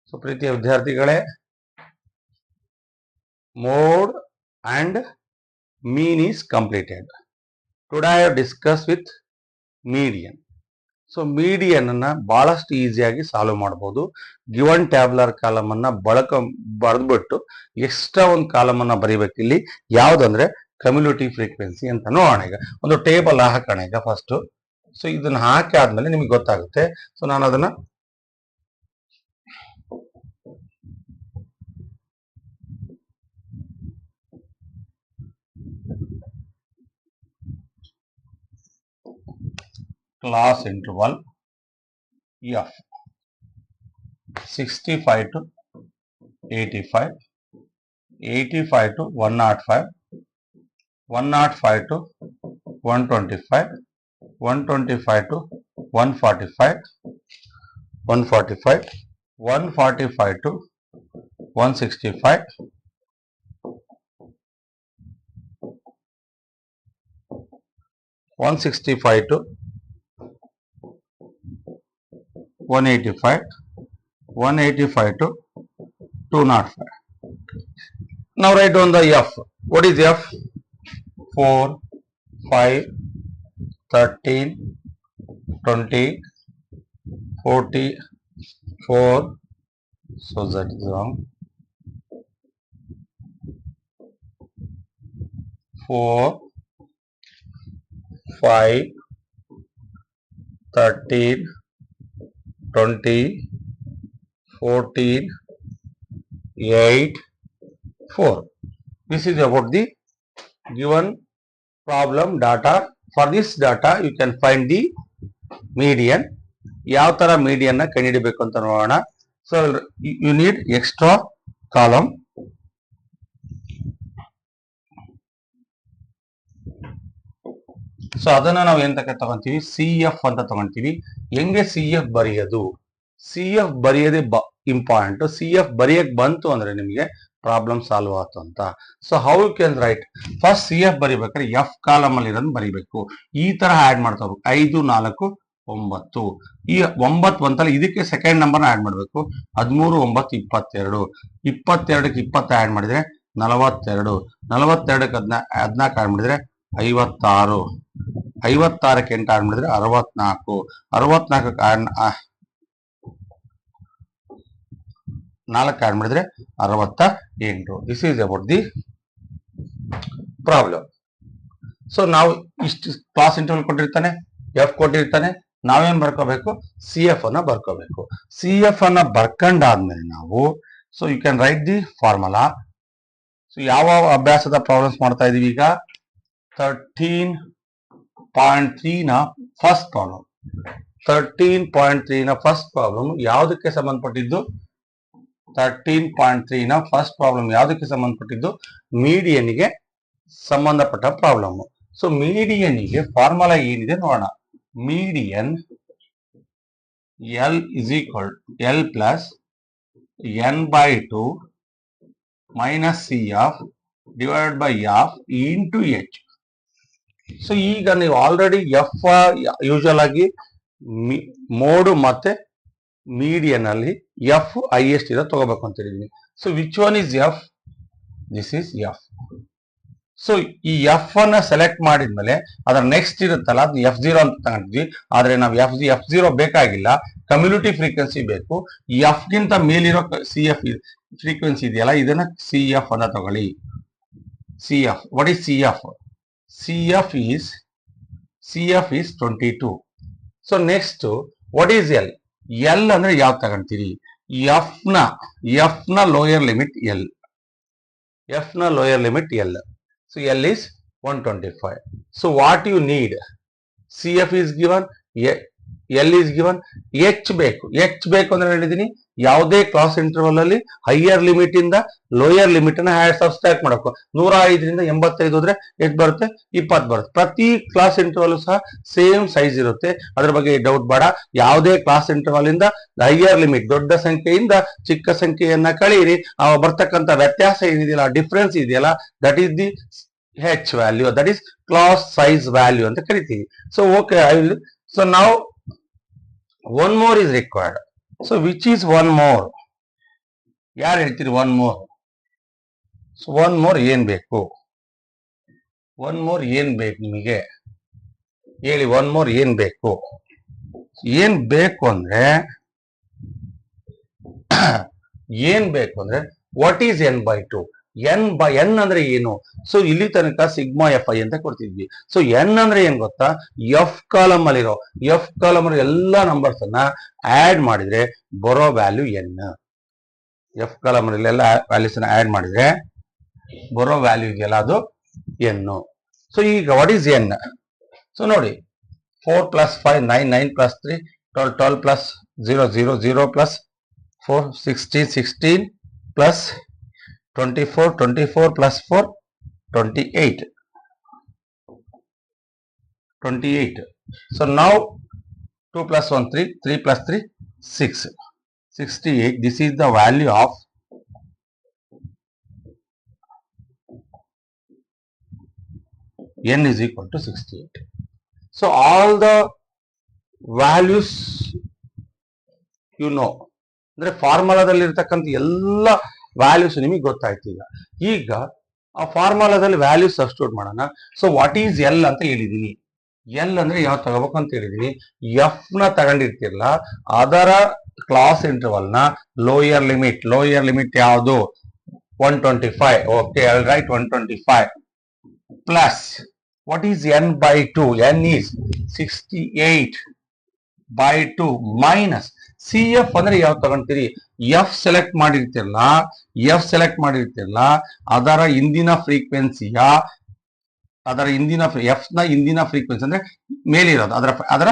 So ಪ್ರೀತಿಯ ವಿದ್ಯಾರ್ಥಿಗಳೇ, mode and mean is completed. Today I have discussed with median. So median ಅನ್ನ ಬಹಳಷ್ಟು ಈಸಿಯಾಗಿ ಸಾಲ್ವ್ ಮಾಡಬಹುದು. ಗಿವನ್ ಟ್ಯಾಬ್ಲರ್ ಕಾಲಮ್ ಅನ್ನ ಬರೆದ್ಬಿಟ್ಟು ಎಕ್ಸ್ಟ್ರಾ ಒಂದು ಕಾಲಮ್ ಅನ್ನ ಬರೀಬೇಕು. ಇಲ್ಲಿ ಯಾವ್ದಂದ್ರೆ ಕಮ್ಯುಲೇಟಿವ್ ಫ್ರೀಕ್ವೆನ್ಸಿ ಅಂತ ನೋಡೋಣ. ಈಗ ಒಂದು ಟೇಬಲ್ ಹಾಕೋಣ ಈಗ ಫಸ್ಟ್. ಸೊ ಇದನ್ನ ಹಾಕಿ ಆದ್ಮೇಲೆ ನಿಮಗೆ ಗೊತ್ತಾಗುತ್ತೆ. ಸೊ ನಾನು ಅದನ್ನ class interval F 65 to 85, 85 to 105, 105 to 125, 125 to 145, 145, 145 to 165, 165 to 185, 185 to 205. Now write down the F. What is F? 4, 5, 13, 20, 40, 4. So that is wrong. 4, 5, 13, 20, 14, 8, 4. This is about the given problem data. For this data you can find the median. ಯಾವ ತರ median ನ ಕಂಡುಹಿಡಿಯಬೇಕು ಅಂತ ನೋಡೋಣ. So you need extra column. So ಅದನ್ನ ನಾವು ಎಂತಕ್ಕೆ ತಗೊಂತೀವಿ? ಸಿ ಎಫ್ ಅಂತ ತಗೊಂತೀವಿ. ಹೆಂಗೆ ಸಿ ಎಫ್ ಬರೆಯೋದು? ಸಿ ಎಫ್ ಬರೆಯೋದೇ ಇಂಪಾರ್ಟೆಂಟ್. ಸಿ ಎಫ್ ಬರೆಯಕ್ ಬಂತು ಅಂದ್ರೆ ನಿಮಗೆ ಪ್ರಾಬ್ಲಮ್ ಸಾಲ್ವ್ ಆಯ್ತು ಅಂತ. So how you can write? First C F ಬರಿಬೇಕಾದ್ರೆ ಎಫ್ ಕಾಲಮ್ ಅಲ್ಲಿ ಇರೋದು ಬರಿಬೇಕು. ಈ ತರ ಆಡ್ ಮಾಡ್ತಾ ಹೋಗ್ಬೇಕು. 5, 4, 9. ಈ 9 ಬಂತಲ್ಲ, ಇದಕ್ಕೆ ಸೆಕೆಂಡ್ ನಂಬರ್ ಆಡ್ ಮಾಡ್ಬೇಕು. 13, 9, 22. 22ಕ್ಕೆ 20 ಆಡ್ ಮಾಡಿದ್ರೆ 42. 42ಕ್ಕೆ 14 ಆಡ್ ಮಾಡಿದ್ರೆ 56. 56ಕ್ಕೆ 8 ಆಡ್ ಮಾಡಿದ್ರೆ 64. 64ಕ್ಕೆ 4 ಆಡ್ ಮಾಡಿದ್ರೆ 68. This is about the problem. So ನಾವು ಇಷ್ಟು ಕ್ಲಾಸ್ ಇಂಟರ್ವಲ್ ಕೊಟ್ಟಿರ್ತಾನೆ, ಎಫ್ ಕೊಟ್ಟಿರ್ತಾನೆ, ನಾವೇನ್ ಬರ್ಕೋಬೇಕು? ಸಿ ಎಫ್ ಅನ್ನ ಬರ್ಕೋಬೇಕು. ಸಿ ಎಫ್ ಅನ್ನ ಬರ್ಕೊಂಡಾದ್ಮೇಲೆ ನಾವು so you can write the formula. So ಯಾವ ಅಭ್ಯಾಸದ ಪ್ರಾಬ್ಲಮ್ಸ್ ಮಾಡ್ತಾ ಇದೀವಿ ಈಗ? 13.3 ನ ಫಸ್ಟ್ ಪ್ರಾಬ್ಲಮ್. 13.3 ನ ಫಸ್ಟ್ ಪ್ರಾಬ್ಲಮ್ ಯಾವುದಕ್ಕೆ ಸಂಬಂಧಪಟ್ಟಿದ್ದು? 13.3 ನ ಫಸ್ಟ್ ಪ್ರಾಬ್ಲಮ್ ಯಾವುದಕ್ಕೆ ಸಂಬಂಧಪಟ್ಟಿದ್ದು? ಮೀಡಿಯನ್ಗೆ ಸಂಬಂಧಪಟ್ಟ ಪ್ರಾಬ್ಲಮ್. ಸೊ ಮೀಡಿಯನ್ಗೆ ಫಾರ್ಮುಲಾ ಏನಿದೆ ನೋಡೋಣ. Median L is equal L plus N by 2 minus C F divided by F into H. So ಈಗ ನೀವು ಆಲ್ರೆಡಿ ಎಫ್ ಯೂಶುವಲ್ ಆಗಿ ಮೋಡ್ ಮತ್ತೆ ಮೀಡಿಯನ್ ಅಲ್ಲಿ ಎಫ್ ಹೈಯೆಸ್ಟ್ ಇರೋ ತಗೋಬೇಕು ಅಂತ ಹೇಳಿದೀನಿ. So which one is F? This is F. So ಈ ಎಫ್ ಅನ್ನ ಸೆಲೆಕ್ಟ್ ಮಾಡಿದ್ಮೇಲೆ ಅದರ ನೆಕ್ಸ್ಟ್ ಇರುತ್ತಲ್ಲ, ಅದು F0 ಅಂತ ತಗೊಂಡಿದ್ವಿ. ಆದ್ರೆ ನಾವು F0 ಬೇಕಾಗಿಲ್ಲ, ಕಮ್ಯುನಿಟಿ ಫ್ರೀಕ್ವೆನ್ಸಿ ಬೇಕು. ಎಫ್ ಗಿಂತ ಮೇಲಿರೋ ಸಿ ಎಫ್ ಫ್ರೀಕ್ವೆನ್ಸಿ ಇದೆಯಲ್ಲ, ಇದನ್ನ ಸಿ ಎಫ್ ಅನ್ನ ತಗೊಳ್ಳಿ. C F, what is C F? CF is 22. So next what is L? L ಅಂದ್ರೆ ಯಾವ ತಗೊಂತೀರಿ? ಎಫ್ ನ ಲೋಯರ್ ಲಿಮಿಟ್ ಎಲ್. ಎಫ್ ನ lower limit L. So L is 125. So what you need? CF is given, L is given, H ಬೇಕು. H ಬೇಕು ಅಂದ್ರೆ ಹೇಳಿದೀನಿ, ಯಾವುದೇ ಕ್ಲಾಸ್ ಇಂಟರ್ವಲ್ ಅಲ್ಲಿ ಹೈಯರ್ ಲಿಮಿಟ್ ಇಂದ ಲೋಯರ್ ಲಿಮಿಟ್ ಅನ್ನ ಸಬ್ಸ್ಟ್ರಾಕ್ಟ್ ಮಾಡಬೇಕು. 105ರಿಂದ 85 ಹೋದ್ರೆ ಎಷ್ಟು ಬರುತ್ತೆ? 20 ಬರುತ್ತೆ. ಪ್ರತಿ ಕ್ಲಾಸ್ ಇಂಟರ್ವಲ್ ಸಹ ಸೇಮ್ ಸೈಜ್ ಇರುತ್ತೆ, ಅದ್ರ ಬಗ್ಗೆ ಡೌಟ್ ಬೇಡ. ಯಾವುದೇ ಕ್ಲಾಸ್ ಇಂಟರ್ವಲ್ ಇಂದ ಹೈಯರ್ ಲಿಮಿಟ್, ದೊಡ್ಡ ಸಂಖ್ಯೆಯಿಂದ ಚಿಕ್ಕ ಸಂಖ್ಯೆಯನ್ನ ಕಳೀರಿ, ಬರ್ತಕ್ಕಂಥ ವ್ಯತ್ಯಾಸ ಏನಿದೆಯಲ್ಲ, ಡಿಫ್ರೆನ್ಸ್ ಇದೆಯಲ್ಲ, that is the H value, that is class size value ಅಂತ ಕರಿತೀವಿ. So okay, I will. So ನಾವು one more is required. So which is one more? ಯಾರು ಹೇಳ್ತೀರಿ one more? So one more ಏನ್ ಬೇಕು? ಒನ್ ಮೋರ್ ಏನ್ ಬೇಕು ನಿಮಗೆ ಹೇಳಿ? ಒನ್ ಮೋರ್ ಏನ್ ಬೇಕು? ಏನ್ ಬೇಕು ಅಂದ್ರೆ what is N by two? N ಅಂದ್ರೆ ಏನು? ಸೊ ಇಲ್ಲಿ ತನಕ ಸಿಗ್ಮಾ ಎಫ್ ಐ ಅಂತ ಕೊಡ್ತಿದ್ವಿ. ಸೊ ಎನ್ ಅಂದ್ರೆ ಏನ್ ಗೊತ್ತಾ? ಎಫ್ ಕಾಲಮ್ ಅಲ್ಲಿರೋ ಎಲ್ಲಾ ನಂಬರ್ಸ್ ಅನ್ನ ಆಡ್ ಮಾಡಿದ್ರೆ ಬರೋ ವ್ಯಾಲ್ಯೂ ಎನ್. ಎಫ್ ಕಾಲಮ್ ಅಲ್ಲಿ ಎಲ್ಲ ವ್ಯಾಲ್ಯೂಸ್ ಅನ್ನ ಆಡ್ ಮಾಡಿದ್ರೆ ಬರೋ ವ್ಯಾಲ್ಯೂ ಇದೆಯಲ್ಲ ಅದು ಎನ್. ಸೊ ಈಗ ವಾಟ್ ಈಸ್ ಎನ್? ಸೊ ನೋಡಿ, 4 plus 5 9 9 plus 3 12 12 plus 0 0 0 plus 4 16 16 plus 24 24 plus 4 28 28. So now 2 plus 1 3 3 plus 3 6 68. This is the value of n is equal to 68. So all the values you know, ಅಂದ್ರೆ ಫಾರ್ಮುಲಾದಲ್ಲಿ ಇರ್ತಕ್ಕಂಥ ಎಲ್ಲ values ನಿಮಗೆ ಗೊತ್ತಾಯ್ತು. ಈಗ ಆ ಫಾರ್ಮುಲಾದಲ್ಲಿ values substitute ಮಾಡೋಣ. So what is L ಅಂತ ಹೇಳಿದೀನಿ. ಎಲ್ ಅಂದ್ರೆ ಯಾವ ತಗೋಬೇಕು ಅಂತ ಹೇಳಿದೀನಿ. ಎಫ್ ನ ತಗೊಂಡಿರ್ತಿರಲ್ಲ, ಅದರ ಕ್ಲಾಸ್ ಇಂಟರ್ವಲ್ ನ ಲೋಯರ್ ಲಿಮಿಟ್ ಯಾವುದು? 125. Okay, I will write 125 plus what is n by 2? n is 68 by 2 minus cf ಅಂದ್ರೆ ಯಾವ ತಗೊಂತೀರಿ? ಎಫ್ ಸೆಲೆಕ್ಟ್ ಮಾಡಿರ್ತಿರಲ್ಲ, ಅದರ ಹಿಂದಿನ ಫ್ರೀಕ್ವೆನ್ಸಿಯ ಎಫ್ ನ ಹಿಂದಿನ ಫ್ರೀಕ್ವೆನ್ಸಿ ಅಂದ್ರೆ ಮೇಲಿರೋದು, ಅದರ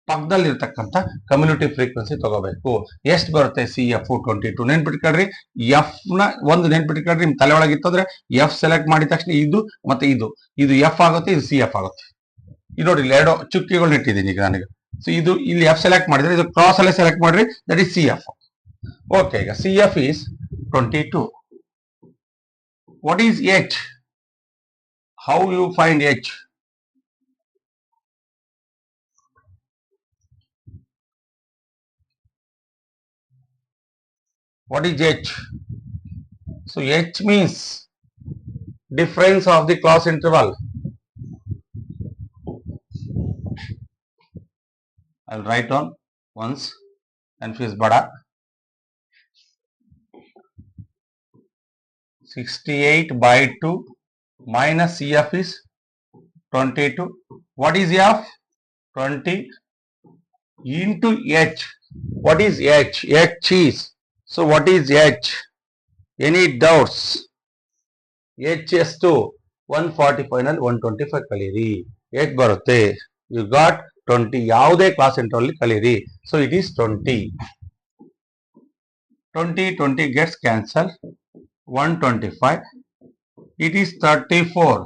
ಪಕ್ಕದಲ್ಲಿ ಇರ್ತಕ್ಕಂಥ ಕಮ್ಯುನಿಟಿ ಫ್ರೀಕ್ವೆನ್ಸಿ ತಗೋಬೇಕು. ಎಷ್ಟು ಬರುತ್ತೆ? C F 22. ನೆನ್ಪಿಟ್ಕೊಳ್ರಿ, ಎಫ್ ನ ಒಂದು ನೆನ್ಪಿಟ್ಕೊಳ್ರಿ, ನಿಮ್ ತಲೆ ಒಳಗಿತ್ತು ಅಂದ್ರೆ ಎಫ್ ಸೆಲೆಕ್ಟ್ ಮಾಡಿದ ತಕ್ಷಣ ಇದು ಮತ್ತೆ ಇದು ಎಫ್ ಆಗುತ್ತೆ, ಇದು ಸಿ ಎಫ್ ಆಗುತ್ತೆ. ಇದು ನೋಡಿ, ಎರಡು ಚುಕ್ಕಿಗಳನ್ನ ಇಟ್ಟಿದ್ದೀನಿ ಈಗ ನನಗೆ. ಸೊ ಇದು ಇಲ್ಲಿ ಎಫ್ ಸೆಲೆಕ್ಟ್ ಮಾಡಿದ್ರೆ ಇದು ಕ್ರಾಸ್ ಅಲ್ಲೇ ಸೆಲೆಕ್ಟ್ ಮಾಡ್ರಿ, that is C F. Okay, ಈಗ C F is 22. What is H? How you find H? What is H? So H means difference of the class interval. I'll write on once and fizz bada. 68 by 2 minus CF is 22. What is F? 20 into H. What is H? H is, so what is H? Any doubts? H ಎಷ್ಟು? 145 ನಲ್ಲಿ 125 ಕಲೀರಿ. H ಬರುತ್ತೆ. You got 20. ಯಾವುದೇ class interval ಕಲೀರಿ. So it is 20. 20 gets cancelled. 125. It is 34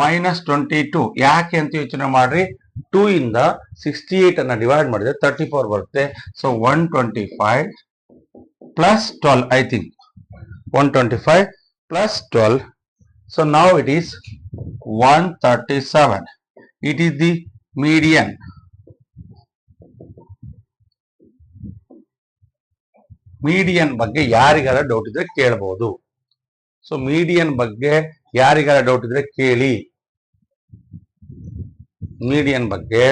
minus 22. ಯಾಕೆ ಅಂತ ಯೋಚನೆ ಮಾಡ್ರಿ. 2 ಇಂದ 68 ಅನ್ನ ಡಿವೈಡ್ ಮಾಡಿದ್ರೆ 34 ಬರುತ್ತೆ. So 125 plus 12, I think 125 plus 12. So now it is 137. It is the median. Median ಬಗ್ಗೆ ಯಾರಿಗಾರ ಡೌಟ್ ಇದ್ರೆ ಕೇಳಬಹುದು. ಸೊ ಮೀಡಿಯನ್ ಬಗ್ಗೆ ಯಾರಿಗಾರ ಡೌಟ್ ಇದ್ರೆ ಕೇಳಿ. ಮೀಡಿಯನ್ ಬಗ್ಗೆ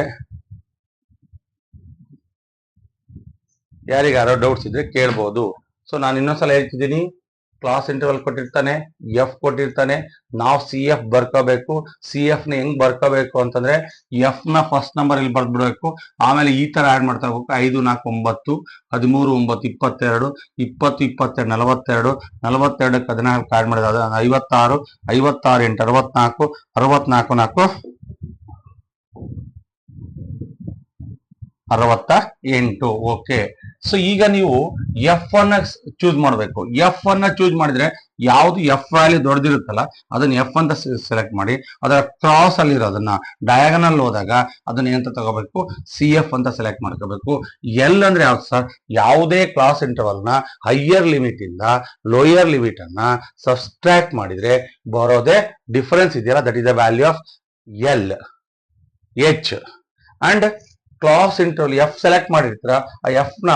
ಯಾರಿಗಾರೋ ಡೌಟ್ಸ್ ಇದ್ರೆ ಕೇಳ್ಬೋದು. ಸೊ ನಾನು ಇನ್ನೊಂದ್ಸಲ ಹೇಳ್ತಿದ್ದೀನಿ, ಕ್ಲಾಸ್ ಇಂಟರ್ವಲ್ ಕೊಟ್ಟಿರ್ತಾನೆ, ಎಫ್ ಕೊಟ್ಟಿರ್ತಾನೆ, ನಾವು ಸಿ ಎಫ್ ಬರ್ಕೋಬೇಕು. ಸಿ ಎಫ್ ನ ಹೆಂಗ್ ಬರ್ಕೋಬೇಕು ಅಂತಂದ್ರೆ, ಎಫ್ ನ ಫಸ್ಟ್ ನಂಬರ್ ಇಲ್ಲಿ ಬರ್ದ್ಬಿಡ್ಬೇಕು, ಆಮೇಲೆ ಈ ತರ ಆಡ್ ಮಾಡ್ತಾ ಹೋಗ್ಬೇಕು. 5 4 9 13 9 22 20 22 42 42ಕ್ಕೆ 14 ಆಡ್ ಮಾಡಿದ 56 56 8 64 64 68. ಓಕೆ, ಸೊ ಈಗ ನೀವು ಎಫ್ ಅನ್ನ ಚೂಸ್ ಮಾಡಬೇಕು. ಎಫ್ ಅನ್ನ ಚೂಸ್ ಮಾಡಿದ್ರೆ ಯಾವ್ದು ಎಫ್ ವ್ಯಾಲ್ಯೂ ದೊಡ್ಡದಿರುತ್ತಲ್ಲ ಅದನ್ನ ಎಫ್ ಅಂತ ಸೆಲೆಕ್ಟ್ ಮಾಡಿ, ಅದರ ಕ್ರಾಸ್ ಅಲ್ಲಿ ಇರೋದನ್ನ ಡಯಾಗನಲ್ ಹೋದಾಗ ಅದನ್ನ ಏನಂತ ತಗೋಬೇಕು? ಸಿ ಎಫ್ ಅಂತ ಸೆಲೆಕ್ಟ್ ಮಾಡ್ಕೋಬೇಕು. ಎಲ್ ಅಂದ್ರೆ ಯಾವ್ದು ಸರ್? ಯಾವುದೇ ಕ್ಲಾಸ್ ಇಂಟರ್ವಲ್ ನ ಹೈಯರ್ ಲಿಮಿಟ್ ಇಂದ ಲೋಯರ್ ಲಿಮಿಟ್ ಅನ್ನ ಸಬ್ಸ್ಟ್ರಾಕ್ಟ್ ಮಾಡಿದ್ರೆ ಬರೋದೇ ಡಿಫರೆನ್ಸ್ ಇದೆಯಲ್ಲ, that is the value of L. H and class interval F select ಮಾಡಿರ್ತೀರ, ಆ ಎಫ್ ನ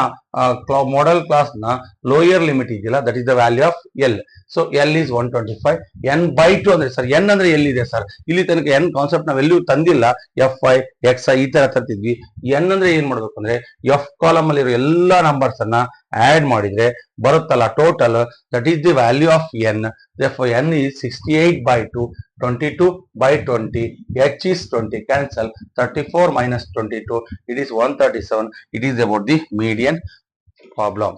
model class na lower limit ಇದೆಯಲ್ಲ that is the value of L. So L is 125. N by 2 ಅಂದ್ರೆ sir n ಅಂದ್ರೆ L ಇದೆ sir. ಇಲ್ಲಿ ತನಕ n concept ನಾವೆಲ್ಲೂ ತಂದಿಲ್ಲ. Fi xi ಈ ತರ ತರ್ತಿದ್ವಿ. n ಅಂದ್ರೆ ಏನ್ ಮಾಡ್ಬೇಕು ಅಂದ್ರೆ f ಕಾಲಮ್ ಅಲ್ಲಿ ಇರೋ ಎಲ್ಲಾ ನಂಬರ್ಸ್ ಅನ್ನ ಆಡ್ ಮಾಡಿದ್ರೆ ಬರುತ್ತಲ್ಲ total, that is the value of n. Therefore n is 68 by 2, 22 by 20, h is 20, cancel, 34 minus 22, it is 137. It is about the median problem.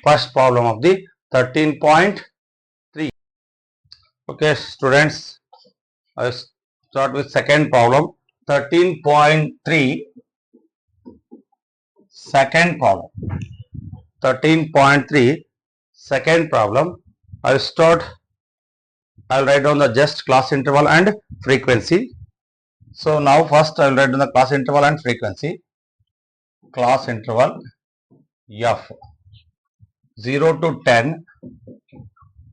First problem of the 13.3. Okay students, I start with second problem. 13.3 second problem. 13.3 second problem. I'll write down the just class interval and frequency. So now first I'll write down the class interval and frequency. Class interval f 0 to 10,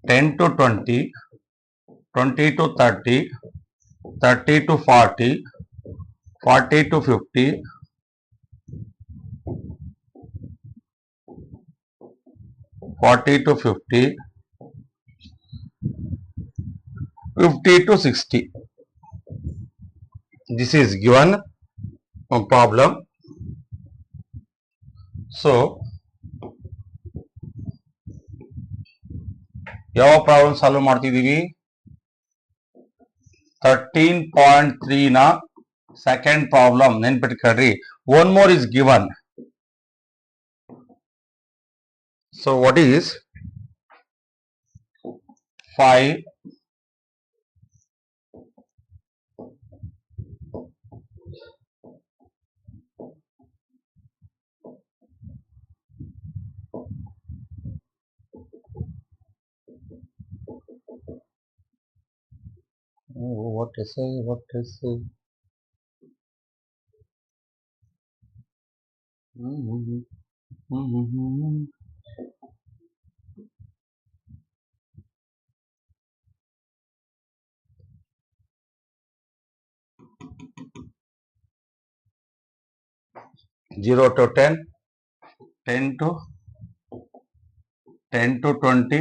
10 to 20, 20 to 30, 30 to 40, 40 to 50, 40 to 50, 50 to 60. This is given problem. So ಯಾವ problem solve ಮಾಡ್ತಿದೀವಿ? 13.3 ನ second problem ನೆನ್ಪಿಟ್ಕೊಳ್ರಿ. One more is given. So what is 5 what to say? 0 to 10, 10 to 20,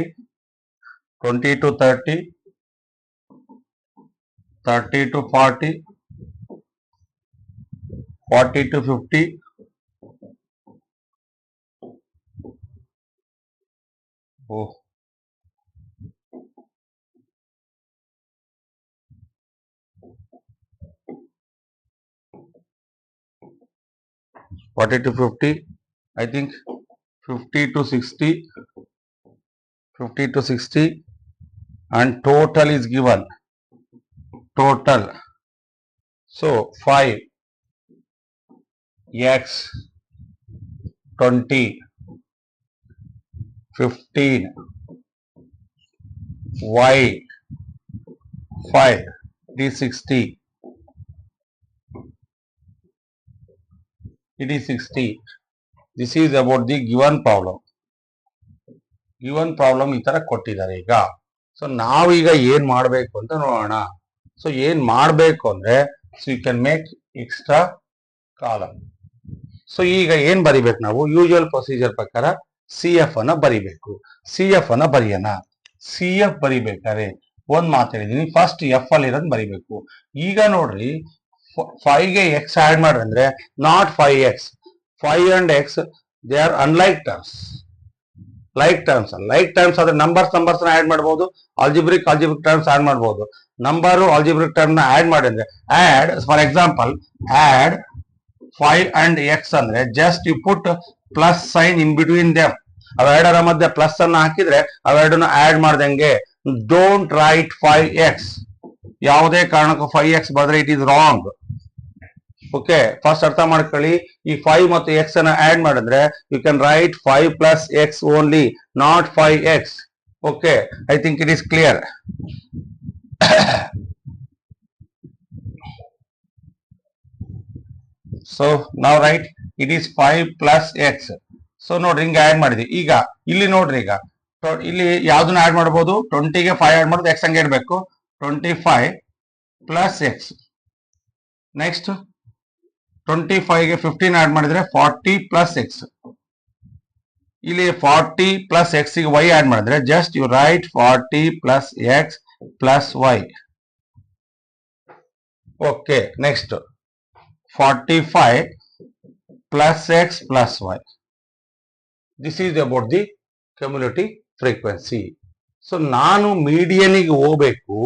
20 to 30, 30 to 40, 40 to 50, oh 40 to 50, I think 50 to 60, 50 to 60, and total is given. Total. So 5 x 20 15 y 5 it is 60. It is 60. This is about the given problem. Given problem ಈ ತರ ಕೊಟ್ಟಿದ್ದಾರೆ ಈಗ. So ನಾವೀಗ ಏನ್ ಮಾಡಬೇಕು ಅಂತ ನೋಡೋಣ. So ಏನ್ ಮಾಡಬೇಕು ಅಂದ್ರೆ so you can make extra column. So ಈಗ ಏನ್ ಬರಿಬೇಕು ನಾವು? ಯೂಶುವಲ್ ಪ್ರೊಸೀಜರ್ ಪ್ರಕಾರ ಸಿ ಎಫ್ ಅನ್ನ ಬರಿಬೇಕು. ಸಿ ಎಫ್ ಅನ್ನ ಬರೆಯೋಣ. ಸಿ ಎಫ್ ಬರಿಬೇಕಾದ್ರೆ ಒಂದ್ ಮಾತು ಹೇಳಿದೀನಿ, ಫಸ್ಟ್ ಎಫ್ ಅಲ್ಲಿ ಇರೋದ್ ಬರಿಬೇಕು. ಈಗ ನೋಡ್ರಿ 5 ಗೆ ಎಕ್ಸ್ ಆಡ್ ಮಾಡ್ರಿ ಅಂದ್ರೆ not 5x. 5 and x they are unlike terms. Like terms ಆದ್ರೆ ನಂಬರ್ಸ್ ಆಡ್ ಮಾಡಬಹುದು, ಆಲ್ಜಿಬ್ರಿಕ್ ಟರ್ಮ್ಸ್ ಆಡ್ ಮಾಡಬಹುದು. ನಂಬರ್ ಆಲ್ಜಿಬ್ರಿಕ್ ಟರ್ಮ್ ನ ಆಡ್ ಮಾಡಿ ಅಂದ್ರೆ add, for example add 5 and x ಅಂದ್ರೆ just you put plus sign in between them. ಅವೆರಡರ ಮಧ್ಯೆ plus ಅನ್ನ ಹಾಕಿದ್ರೆ ಅವೆರಡನ್ನ ಆಡ್ ಮಾಡ್ದಂಗೆ. Don't write 5x. ಯಾವುದೇ ಕಾರಣಕ್ಕೂ 5x ಬರೆದ್ರೆ it is wrong. Okay, first ಅರ್ಥ ಮಾಡ್ಕೊಳ್ಳಿ. ಈ 5 ಮತ್ತು x ಅನ್ನ ಆಡ್ ಮಾಡಿದ್ರೆ you can write 5 plus x only, not 5x. Okay, I think it is clear. So ನಾವ್ write it is 5 plus x. So ನೋಡ್ರಿ ಹಿಂಗೆ ಆಡ್ ಮಾಡಿದ್ವಿ. ಈಗ ಇಲ್ಲಿ ನೋಡ್ರಿ, ಈಗ ಇಲ್ಲಿ ಯಾವ್ದನ್ನ ಆಡ್ ಮಾಡಬಹುದು? 20ಗೆ 5 ಆಡ್ ಮಾಡೋದು, x ಹಂಗೆ ಇಡ್ಬೇಕು. 25 plus x. ನೆಕ್ಸ್ಟ್ 25ಗೆ 15 ಆಡ್ ಮಾಡಿದ್ರೆ 40 plus x. ಇಲ್ಲಿ 40 ಪ್ಲಸ್ ಎಕ್ಸ್ ಗೆ ವೈ ಆಡ್ ಮಾಡಿದ್ರೆ just you write 40 plus X plus Y. Okay, next 45 plus X plus Y. This is about the cumulative frequency. So ನಾನು ಮೀಡಿಯನ್ಗೆ ಹೋಗ್ಬೇಕು.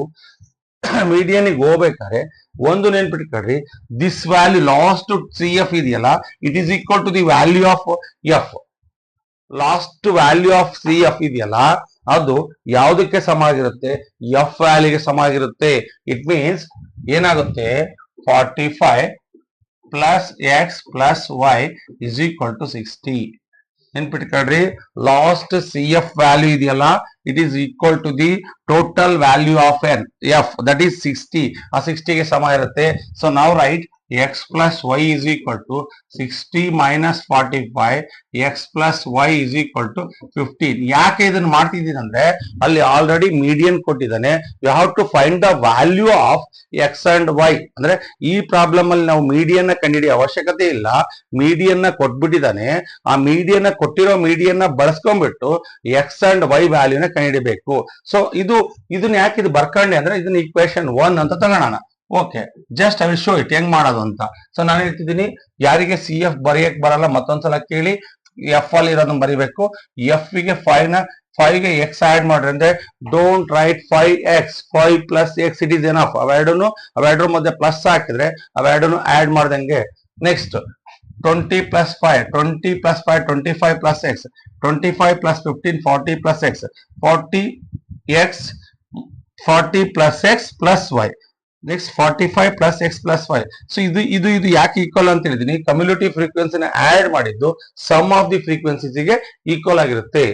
ಮೀಡಿಯನ್ಗೆ ಹೋಗ್ಬೇಕಾದ್ರೆ ಒಂದು ನೆನ್ಪಿಟ್ಕೊಳ್ರಿ, this value last C F ಇದೆಯಲ್ಲ, it is equal to the value of F. Last value of C F ಇದೆಯಲ್ಲ, ಅದು ಯಾವುದಕ್ಕೆ ಸಮ ಆಗಿರುತ್ತೆ? ಎಫ್ ವ್ಯಾಲ್ಯೂಗೆ ಸಮ ಆಗಿರುತ್ತೆ. ಇಟ್ ಮೀನ್ಸ್ ಏನಾಗುತ್ತೆ, 45 plus X plus Y is equal to 60. ನೆನ್ಪಿಟ್ಕೊಳ್ರಿ, ಲಾಸ್ಟ್ ಸಿ ಎಫ್ ವ್ಯಾಲ್ಯೂ ಇದೆಯಲ್ಲ, it is equal to the total value of N F, that is 60. ಆ 60ಗೆ ಸಮ ಇರುತ್ತೆ. ಸೊ ನಾವು write x plus y is equal to 60 minus 45 x plus y is equal to 15. ಯಾಕೆ ಇದನ್ನು ಮಾಡ್ತಿದ್ದೀನಿ ಅಂದ್ರೆ, ಅಲ್ಲಿ ಆಲ್ರೆಡಿ ಮೀಡಿಯನ್ ಕೊಟ್ಟಿದ್ದಾನೆ. You have to find the value of X and Y. ಅಂದ್ರೆ ಈ ಪ್ರಾಬ್ಲಮ್ ಅಲ್ಲಿ ನಾವು ಮೀಡಿಯನ್ ಕಂಡುಹಿಡಿಯೋ ಅವಶ್ಯಕತೆ ಇಲ್ಲ. ಮೀಡಿಯನ್ ಕೊಟ್ಬಿಟ್ಟಿದ್ದಾನೆ. ಆ ಮೀಡಿಯನ್ ಕೊಟ್ಟಿರೋ ಮೀಡಿಯನ್ ಬಳಸ್ಕೊಂಡ್ಬಿಟ್ಟು ಎಕ್ಸ್ ಅಂಡ್ ವೈ ವ್ಯಾಲ್ಯೂನ ಕಂಡುಹಿಡಿಬೇಕು. ಸೊ ಇದನ್ನ ಯಾಕೆ ಇದು ಬರ್ಕೊಂಡೆ ಅಂದ್ರೆ, ಇದನ್ನ ಈಕ್ವೇಶನ್ 1 ಅಂತ ತಗೋಣ. Okay, just I will show it ಹೆಂಗ್ ಮಾಡೋದು ಅಂತ. ಸೊ ನಾನು ಹೇಳ್ತಿದ್ದೀನಿ, ಯಾರಿಗೆ ಸಿ ಎಫ್ ಬರೆಯಕ್ ಬರಲ್ಲ ಮತ್ತೊಂದ್ಸಲ ಕೇಳಿ. ಎಫ್ ಅಲ್ಲಿ ಇರೋದನ್ನ ಬರಿಬೇಕು. ಎಫ್ ಗೆ 5 ಗೆ ಎಕ್ಸ್ ಆಡ್ ಮಾಡ್ರಿ ಅಂದ್ರೆ, don't write 5x, 5 plus X it is enough. ಅವೆರಡು ಮಧ್ಯೆ ಪ್ಲಸ್ ಹಾಕಿದ್ರೆ ಅವೆರಡನ್ನು ಆಡ್ ಮಾಡ್ದಂಗೆ. Next 20 plus 5, 20 plus 5, 25 plus x, 25 plus 15, 40 plus x, 40x, 40 plus x plus y. Next 45 plus X plus Y. So ಇದು ಯಾಕೆ equal ಅಂತ ಹೇಳಿದೀನಿ, ಕಮ್ಯುಲೇಟಿವ್ ಫ್ರೀಕ್ವೆನ್ಸಿನ add ಮಾಡಿದ್ದು ಸಮ್ ಆಫ್ ದಿ ಫ್ರೀಕ್ವೆನ್ಸಿಗೆ ಈಕ್ವಲ್ ಆಗಿರುತ್ತೆ.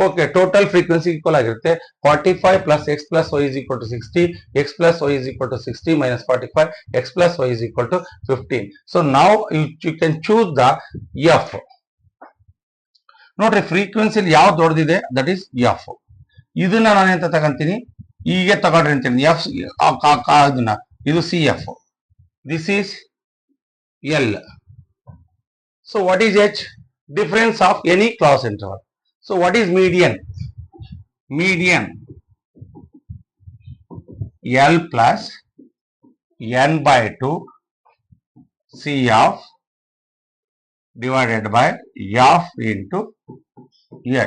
ಓಕೆ, ಟೋಟಲ್ ಫ್ರೀಕ್ವೆನ್ಸಿ ಈಕ್ವಲ್ ಆಗಿರುತ್ತೆ. 45 plus X plus Y is equal to 60, X plus Y is equal to 60 minus 45, X plus Y is equal to 15. So now you can choose the F. ನೋಡ್ರಿ, frequency ಯಾವ್ದು ದೊಡ್ಡದಿದೆ, that is F. ಇದನ್ನ ನಾನು ಎಂತ ತಗೊಂತೀನಿ, ಹೀಗೆ ತಗೊಂಡ್ರಿ ಅಂತೀನಿ. F ಇದನ್ನ, ಇದು C F, this is L. So what is H? Difference of any class interval. So what is median? Median L plus N by 2 C of divided by f into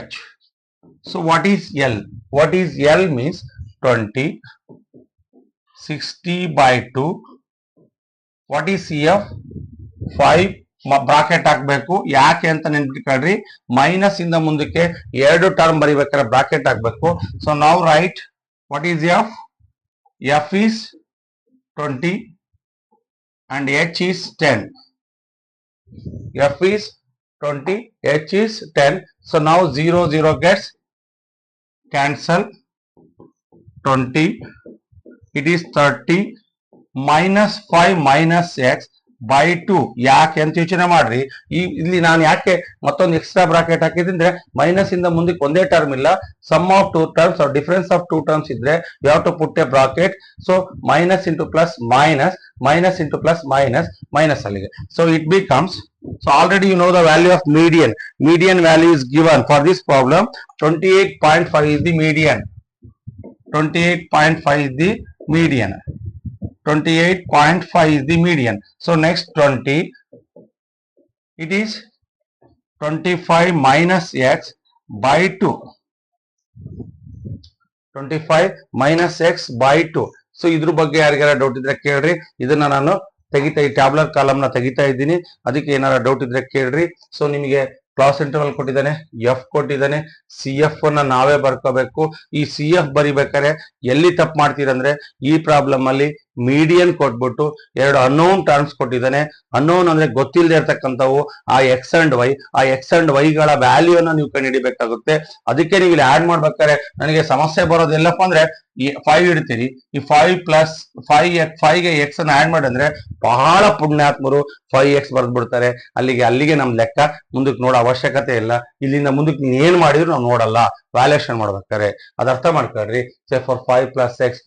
h. So what is L? What is L means 20, 60 by 2. What is CF? 5 bracket ಹಾಕ್ಬೇಕು. ಯಾಕೆ ಅಂತ ನೆನ್ಪಿಟ್ಕೊಳ್ರಿ, minus ಇಂದ ಮುಂದಕ್ಕೆ 2 term ಬರಿಬೇಕಾದ್ರೆ bracket ಹಾಕ್ಬೇಕು. So ನಾವು right what is F? F is 20 and h is 10. F is 20, h is 10. So now 0 gets cancel. 20, it is 30 minus 5 minus x by 2. ಯಾಕೆ ಅಂತ ಯೋಚನೆ ಮಾಡ್ರಿ. ಇಲ್ಲಿ ನಾನು ಯಾಕೆ ಮತ್ತೊಂದು ಎಕ್ಸ್ಟ್ರಾ ಬ್ರಾಕೆಟ್ ಹಾಕಿದ್ರೆ, ಮೈನಸ್ ಇಂದ ಮುಂದಕ್ಕೆ ಒಂದೇ ಟರ್ಮ್ ಇಲ್ಲ, sum of 2 terms or difference of 2 terms ಇದ್ರೆ you have to put a bracket. So minus into plus minus, minus into plus minus, minus ಅಲ್ಲಿಗೆ. So it becomes, so already you know the value of median. Median value is given for this problem. 28.5 is the median. 28.5 is the median. 28.5 is the median. So next 20, it is 25 minus x by 2. 25 minus x by 2. So ಇದ್ರ ಬಗ್ಗೆ ಯಾರಿಗಾರ doubt ಇದ್ರೆ ಕೇಳ್ರಿ. ಇದನ್ನ ನಾನು ತೆಗಿತಾ, ಈ tabular column ನ ತೆಗಿತಾ ಇದ್ದೀನಿ. ಅದಕ್ಕೆ ಏನಾರ ಡೌಟ್ ಇದ್ರೆ ಕೇಳ್ರಿ. ಸೊ ನಿಮಗೆ ಕ್ಲಾಸ್ ಇಂಟರ್ವಲ್ ಕೊಟ್ಟಿದ್ದಾನೆ, ಎಫ್ ಕೊಟ್ಟಿದ್ದಾನೆ, ಸಿ ಎಫ್ ಅನ್ನ ನಾವೇ ಬರ್ಕೋಬೇಕು. ಈ ಸಿ ಎಫ್ ಬರಿಬೇಕಾದ್ರೆ ಎಲ್ಲಿ ತಪ್ಪು ಮಾಡ್ತೀರಂದ್ರೆ, ಈ ಪ್ರಾಬ್ಲಮ್ ಅಲ್ಲಿ ಮೀಡಿಯನ್ ಕೊಟ್ಬಿಟ್ಟು 2 ಅನ್ನೋನ್ ಟರ್ಮ್ಸ್ ಕೊಟ್ಟಿದ್ದಾನೆ. ಅನ್ನೋನ್ ಅಂದ್ರೆ ಗೊತ್ತಿಲ್ಲದೆ ಇರ್ತಕ್ಕಂಥವು, ಆ ಎಕ್ಸ್ ಅಂಡ್ ವೈ. ಆ ಎಕ್ಸ್ ಅಂಡ್ ವೈಗಳ ವ್ಯಾಲ್ಯೂ ಅನ್ನ ನೀವು ಕಂಡುಹಿಡಿಬೇಕಾಗುತ್ತೆ. ಅದಕ್ಕೆ ನೀವು ಇಲ್ಲಿ ಆಡ್ ಮಾಡ್ಬೇಕಾದ್ರೆ ನನಗೆ ಸಮಸ್ಯೆ ಬರೋದು ಎಲ್ಲಪ್ಪ ಅಂದ್ರೆ, 5 ಇಡ್ತೀರಿ, ಈ 5 ಪ್ಲಸ್ 5 ಗೆ ಎಕ್ಸ್ ಅನ್ನ ಆಡ್ ಮಾಡಂದ್ರೆ ಬಹಳ ಪುಣ್ಯಾತ್ಮರು 5x ಬರ್ದ್ಬಿಡ್ತಾರೆ. ಅಲ್ಲಿಗೆ ನಮ್ ಲೆಕ್ಕ ಮುಂದಕ್ಕೆ ನೋಡೋ ಅವಶ್ಯಕತೆ ಇಲ್ಲ. ಇಲ್ಲಿಂದ ಮುಂದಕ್ಕೆ ನೀನ್ ಏನ್ ಮಾಡಿದ್ರು ನಾವು ನೋಡಲ್ಲ, ವ್ಯಾಲ್ಯೂಯೇಷನ್ ಮಾಡ್ಬೇಕಾರೆ. ಅದ ಅರ್ಥ ಮಾಡ್ಕೊಳ್ರಿ. Say for 5 plus X,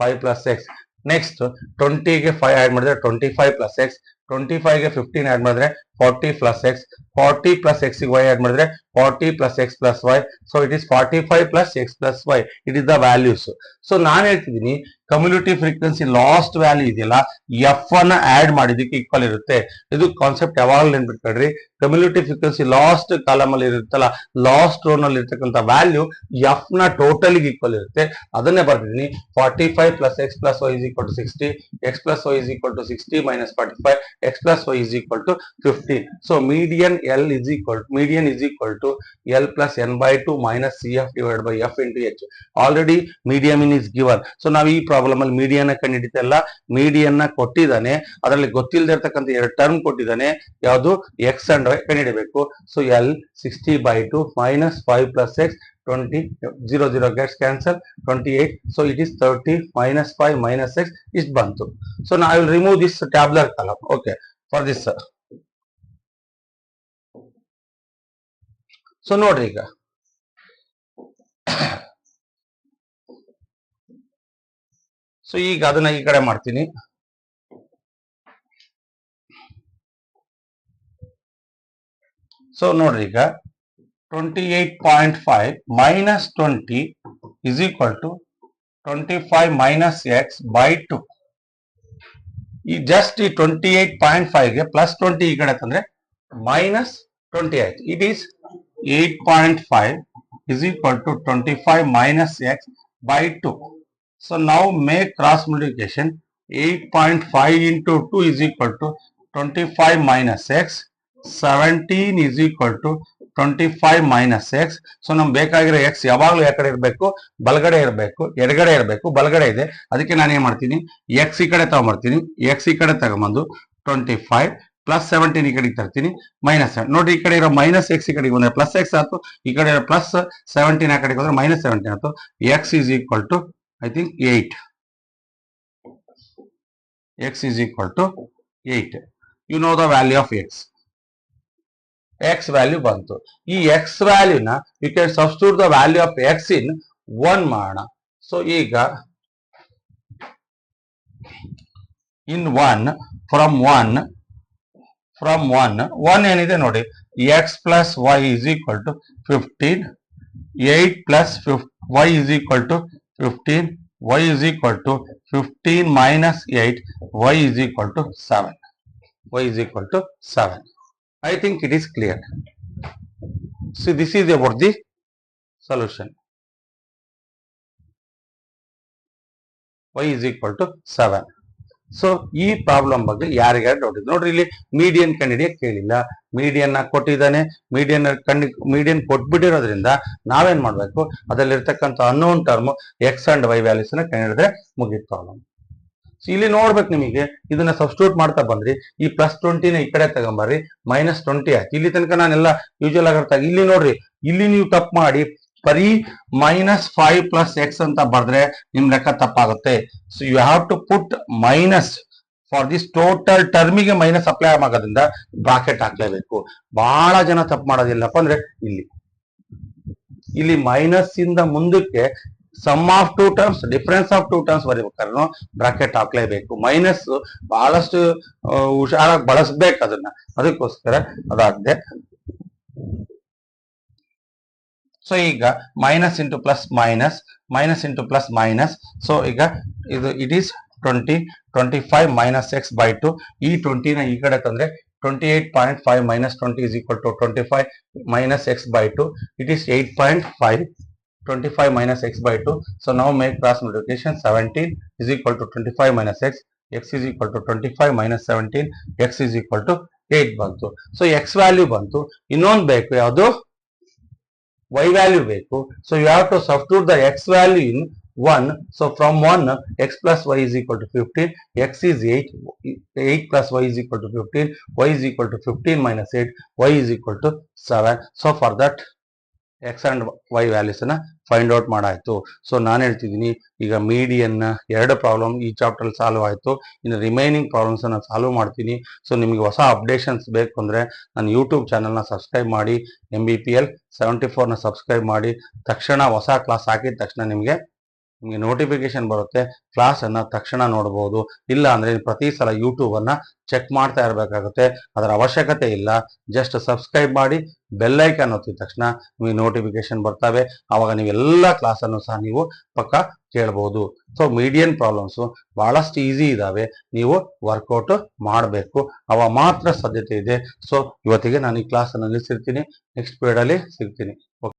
5 plus X. Next 20 ಗೆ 5 ಆಡ್ ಮಾಡಿದ್ರೆ 25 ಪ್ಲಸ್ ಎಕ್ಸ್, 25 ಗೆ 15 ಆಡ್ ಮಾಡಿದ್ರೆ 40 plus x. 40 plus x ಗೆ y add ಮಾಡಿದ್ರೆ 40 plus x plus y. So it is 45 plus x plus y. It is the values. So ನಾನು ಹೇಳ್ತಿದ್ದೀನಿ community frequency last value ಇದೆಯಲ್ಲ F ಅನ್ನ add ಮಾಡಿದಕ್ಕೆ equal ಇರುತ್ತೆ. ಇದು ಕಾನ್ಸೆಪ್ಟ್ ಯಾವಾಗಲೂ ನೆನ್ಪಿಟ್ಕೊಳ್ರಿ. ಕಮ್ಯುನಿಟಿ ಫ್ರೀಕ್ವೆನ್ಸಿ ಲಾಸ್ಟ್ ಕಾಲಮ್ ಅಲ್ಲಿ ಇರುತ್ತಲ್ಲ, ಲಾಸ್ಟ್ ರೋ ನಲ್ಲಿ ಇರ್ತಕ್ಕಂಥ ವ್ಯಾಲ್ಯೂ ಎಫ್ ನ ಟೋಟಲ್ ಈಕ್ವಲ್ ಇರುತ್ತೆ. ಅದನ್ನೇ ಬರ್ತಿದ್ದೀನಿ 45 plus x plus y is equal to 60, x plus y is equal to 60 minus 45, x plus y is equal to 15. So median is equal to L plus n by 2 minus CF divided by F into H. Already median is given. So ನಾವು ಈ problem ಅಲ್ಲಿ median ಕಂಡುಹಿಡಿತಾ ಇಲ್ಲ, median ಕೊಟ್ಟಿದ್ದಾನೆ, ಅದರಲ್ಲಿ ಗೊತ್ತಿಲ್ಲದೆ ಇರತಕ್ಕಂಥ ಎರಡು term ಕೊಟ್ಟಿದ್ದಾನೆ, ಯಾವುದು ಎಕ್ಸ್ ಅಂಡ್ ವೈ ಕಂಡುಹಿಡಿಯಬೇಕು. So L 60 by 2 minus 5 plus x 20, 0 gets cancel, 28. So it is 30 minus 5 minus x is bantu. So now I will remove this tabular column. Okay, for this sir. So ನೋಡ್ರಿ ಈಗ so ಈಗ ಅದನ್ನ ಈ ಕಡೆ ಮಾಡ್ತೀನಿ. So ನೋಡ್ರಿ ಈಗ 28.5 minus 20 is equal to 25 minus x by 2. ಈ ಜಸ್ಟ್ ಈ 28.5 ಗೆ ಪ್ಲಸ್ 20 ಈ ಕಡೆ ತಂದ್ರೆ ಮೈನಸ್ 20 ಆಯ್ತು. It is 8.5 is equal to 25 minus x by 2. So now make cross multiplication. 8.5 into 2 is equal to 25 minus x. 17 is equal to 25 minus x. So ನಮ್ಗೆ ಬೇಕಾಗಿರೋ x ಯಾವಾಗಲೂ ಯಾವ ಕಡೆ ಇರಬೇಕು, ಬಲಗಡೆ ಇರಬೇಕು, ಎಡಗಡೆ ಇರಬೇಕು, ಬಲಗಡೆ ಇದೆ. ಅದಕ್ಕೆ ನಾನು ಏನ್ ಮಾಡ್ತೀನಿ, x ಈ ಕಡೆ ತಗೊಂಡ್ಬರ್ತೀನಿ, x ಈ ಕಡೆ ತಗೊಂಬಂದು 25 ಪ್ಲಸ್ 17 ಈ ಕಡೆಗೆ ತರ್ತೀನಿ, ಮೈನಸ್ 7. ನೋಡ್ರಿ ಈ ಕಡೆ ಇರೋ ಮೈನಸ್ ಎಕ್ಸ್ ಈ ಕಡೆಗೆ ಬಂದ್ರೆ ಪ್ಲಸ್ ಎಕ್ಸ್ ಆಯ್ತು, ಈ ಕಡೆ ಇರೋ ಪ್ಲಸ್ 17 ಆ ಕಡೆಗೆ ಬಂದ್ರೆ ಮೈನಸ್ 17 ಆಯ್ತು. x is equal to I think 8. X is equal to 8. You know the value of x. X value ಬಂತು. ಈ x value ನ you can substitute the value of x in 1 ಮಾಡೋಣ. ಸೊ ಈಗ in 1 from 1 ಏನಿದೆ ನೋಡಿ, x plus y is equal to 15, 8 plus y is equal to 15, y is equal to 15 minus 8, y is equal to 7. Y is equal to 7. I think it is clear. See, this is about the solution. Y is equal to 7. So ಈ problem ಬಗ್ಗೆ ಯಾರಿಗಾರು doubt ಇದೆ ನೋಡ್ರಿ, ಇಲ್ಲಿ median ಕಂಡಿಡಿಯಕ್ಕೆ ಕೇಳಿಲ್ಲ, median ಕೊಟ್ಟಿದ್ದಾನೆ. Median ಕೊಟ್ಬಿಟ್ಟಿರೋದ್ರಿಂದ ನಾವೇನ್ ಮಾಡ್ಬೇಕು, ಅದರಲ್ಲಿರ್ತಕ್ಕಂಥ unknown term X and Y values ನ ಕಂಡಿಡಿದ್ರೆ ಮುಗಿದ ಪ್ರಾಬ್ಲಮ್. ಸೊ ಇಲ್ಲಿ ನೋಡ್ಬೇಕು, ನಿಮಗೆ ಇದನ್ನ ಸಬ್ಸ್ಟಿಟ್ಯೂಟ್ ಮಾಡ್ತಾ ಬಂದ್ರಿ, ಈ ಪ್ಲಸ್ 20ನ ಈ ಕಡೆ ತಗೊಂಬರ್ರಿ, ಮೈನಸ್ 20 ಆಯ್ತು. ಇಲ್ಲಿ ತನಕ ನಾನೆಲ್ಲ ಯೂಶುವಲ್ ಆಗಿರ್ತಾ, ಇಲ್ಲಿ ನೋಡ್ರಿ, ಇಲ್ಲಿ ನೀವು ತಪ್ಪು ಮಾಡಿ ಬರೀ ಮೈನಸ್ 5 ಪ್ಲಸ್ ಎಕ್ಸ್ ಅಂತ ಬರ್ದ್ರೆ ನಿಮ್ ಲೆಕ್ಕ ತಪ್ಪಾಗುತ್ತೆ. So you have to put minus for this total ಟರ್ಮಿಗೆ ಮೈನಸ್ ಅಪ್ಲೈ ಆಗೋದ್ರಿಂದ ಬ್ರಾಕೆಟ್ ಹಾಕ್ಲೇಬೇಕು. ಬಹಳ ಜನ ತಪ್ಪು ಮಾಡೋದಿಲ್ಲಪ್ಪ ಅಂದ್ರೆ ಇಲ್ಲಿ ಮೈನಸ್ ಇಂದ ಮುಂದಕ್ಕೆ sum of two terms, difference of two terms ಬರೀಬೇಕಾದ್ರೂ ಬ್ರಾಕೆಟ್ ಹಾಕ್ಲೇಬೇಕು. ಮೈನಸ್ ಬಹಳಷ್ಟು ಹುಷಾರಾಗಿ ಬಳಸ್ಬೇಕು ಅದನ್ನ, ಅದಕ್ಕೋಸ್ಕರ ಅದಾಗದೆ. ಸೊ ಈಗ minus into plus minus, minus into plus minus. So ಈಗ ಇದು it is 25 minus x by 2. ಈ 20ನ ಈ ಕಡೆ ತಂದ್ರೆ 28.5 minus 20 is equal to 25 minus x by 2. It is 8.5. 25 minus x by 2. So now make cross multiplication. 17 is equal to 25 minus x. X is equal to 25 minus 17. X is equal to 8 ಬಂತು. So x value ಬಂತು. ಇನ್ನೊಂದು ಬೇಕು, ಯಾವುದು y value ಬೇಕು. So you have to substitute the x value in 1. So from 1 x plus y is equal to 15, x is 8, 8 plus y is equal to 15, y is equal to 15 minus 8, y is equal to 7. So for that x and y values ನ find out ಮಾಡಾಯ್ತು. So ನಾನು ಹೇಳ್ತಿದ್ದೀನಿ, ಈಗ median ಎರಡು problem ಈ chapter solve ಆಯ್ತು. ಇನ್ನು remaining problems ನಾನು solve ಮಾಡ್ತೀನಿ. ಸೊ ನಿಮಗೆ ಹೊಸ ಅಪ್ಡೇಷನ್ಸ್ ಬೇಕು ಅಂದ್ರೆ ನನ್ನ ಯೂಟ್ಯೂಬ್ ಚಾನಲ್ನ ಸಬ್ಸ್ಕ್ರೈಬ್ ಮಾಡಿ, MBPL 74ನ ಸಬ್ಸ್ಕ್ರೈಬ್ ಮಾಡಿ. ತಕ್ಷಣ ಹೊಸ ಕ್ಲಾಸ್ ಹಾಕಿದ ತಕ್ಷಣ ನಿಮಗೆ ನಿಮಗೆ ನೋಟಿಫಿಕೇಶನ್ ಬರುತ್ತೆ, ಕ್ಲಾಸನ್ನು ತಕ್ಷಣ ನೋಡ್ಬೋದು. ಇಲ್ಲ ಅಂದರೆ ಪ್ರತಿ ಸಲ ಯೂಟ್ಯೂಬನ್ನು ಚೆಕ್ ಮಾಡ್ತಾ ಇರಬೇಕಾಗುತ್ತೆ. ಅದರ ಅವಶ್ಯಕತೆ ಇಲ್ಲ. ಜಸ್ಟ್ ಸಬ್ಸ್ಕ್ರೈಬ್ ಮಾಡಿ ಬೆಲ್ಲೈಕನ್ ಒತ್ತಿದ ತಕ್ಷಣ ನಿಮಗೆ ನೋಟಿಫಿಕೇಶನ್ ಬರ್ತವೆ. ಆವಾಗ ನೀವೆಲ್ಲ ಕ್ಲಾಸನ್ನು ಸಹ ನೀವು ಪಕ್ಕ ಕೇಳ್ಬೋದು. ಸೊ ಮೀಡಿಯನ್ ಪ್ರಾಬ್ಲಮ್ಸು ಭಾಳಷ್ಟು ಈಸಿ ಇದ್ದಾವೆ, ನೀವು ವರ್ಕೌಟ್ ಮಾಡಬೇಕು, ಅವ ಮಾತ್ರ ಸಾಧ್ಯತೆ ಇದೆ. ಸೊ ಇವತ್ತಿಗೆ ನಾನು ಈ ಕ್ಲಾಸನ್ನು ನಿಲ್ಲಿಸಿರ್ತೀನಿ. ನೆಕ್ಸ್ಟ್ ಪೀರಿಯಡಲ್ಲಿ ಸಿಗ್ತೀನಿ.